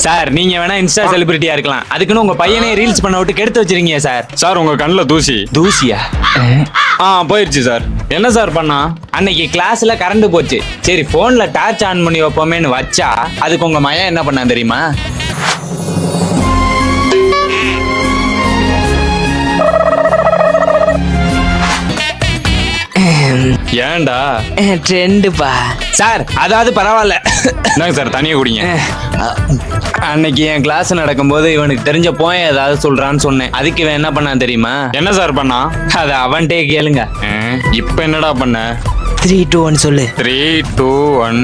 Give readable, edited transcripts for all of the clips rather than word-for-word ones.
Sir நீங்க வேணா Insta செலிபிரிட்டியா இருக்கலாம், அதுக்குன்னு உங்க பையனே ரீல்ஸ் பண்ண விட்டு கெடுத்து வச்சிருக்கீங்க சார். சார் உங்க கண்ணுல தூசி. தூசியா? போயிருச்சு சார். என்ன சார் பண்ணா? அன்னைக்கு கிளாஸ்ல கரண்ட் போச்சு, சரி போன்ல டார்ச் ஆன் பண்ணி வைப்போமேன்னு வச்சா அதுக்கு உங்க மயம் என்ன பண்ணா தெரியுமா? ஏன்டா? ட்ரெண்டுப்பா சார். அதாவது பரவாயில்ல. என்னங்க சார் தனியா குடிங்க. அன்னைக்கு என் கிளாஸ் நடக்கும்போது இவனுக்கு தெரிஞ்ச போய் ஏதாவது சொல்றான்னு சொன்னேன், அதுக்கு இவன் என்ன பண்ணான் தெரியுமா? என்ன சார் பண்ணா? அது அவன்கிட்டே கேளுங்க. இப்ப என்னடா பண்ண? 3, 2, 1 சொல்லு. 3, 2, 1.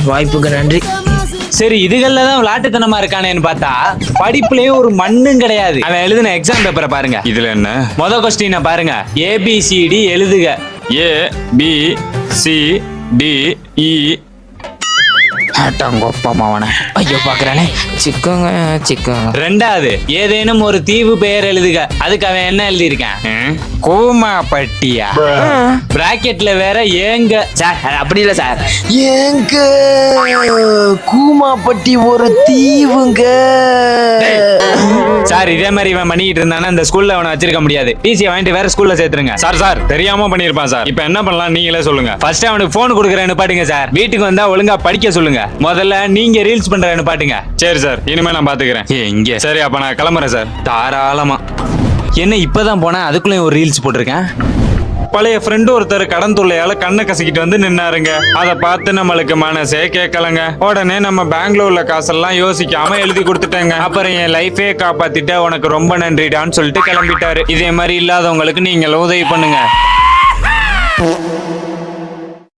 வாய்ப்புக்கு நன்றி. சரி, இதுகள்ல தான் விளையாட்டுத்தனமா இருக்கானேன்னு பார்த்தா படிப்புலயும் ஒரு மண்ணும் கிடையாது. அவன் எழுதின எக்ஸாம் பேப்பரை பாருங்க. இதுல என்ன? முத கொஸ்டினை பாருங்க. ABCD எழுதுக. A B C D E. ஐயோ பாக்குறானே. ரெண்டாவது, ஏதேனும் ஒரு தீவு பெயர் எழுதுக. அதுக்கு அவன் என்ன எழுதியிருக்கான்? கூமாப்பட்டியா? பிராக்கெட்ல வேற ஏங்க. சார் அப்படி இல்ல சார், ஏங்க கூமாப்பட்டி ஒரு தீவுங்க. சார் இதே மாதிரி இவன் பண்ணிட்டு இருந்தானா இந்த ஸ்கூல்ல அவனை வச்சிருக்க முடியாது. டிசி வாங்கிட்டு வேற ஸ்கூல்ல சேர்த்துருங்க. சார் தெரியாம பண்ணிருப்பான் சார். இப்ப என்ன பண்ணலாம் நீங்களே சொல்லுங்க. ஃபர்ஸ்ட் அவனுக்கு போன் கொடுக்குறேன்னு பாட்டுங்க சார். வீட்டுக்கு வந்தா ஒழுங்கா படிக்க சொல்லுங்க. முதல்ல நீங்க ரீல்ஸ் பண்றேன்னு பாட்டுங்க. சரி சார், இனிமே நான் பாத்துக்கிறேன். இங்க சரி, அப்ப நான் கிளம்புறேன் சார். தாராளமா. என்ன இப்பதான் போனா அதுக்குள்ளேயும் ஒரு ரீல்ஸ் போட்டிருக்கேன். பழைய ஃப்ரெண்டு ஒருத்தர் கடன் தொல்லையால கண்ணை கசிக்கிட்டு வந்து நின்னாருங்க. அதை பார்த்து நம்மளுக்கு மனசே கேட்கலங்க. உடனே நம்ம பெங்களூர்ல காசெல்லாம் யோசிக்காம எழுதி கொடுத்துட்டேங்க. அப்புறம் என் லைஃபே காப்பாத்திட்ட, உனக்கு ரொம்ப நன்றிடான்னு சொல்லிட்டு கிளம்பிட்டாரு. இதே மாதிரி இல்லாதவங்களுக்கு நீங்களும் உதவி பண்ணுங்க.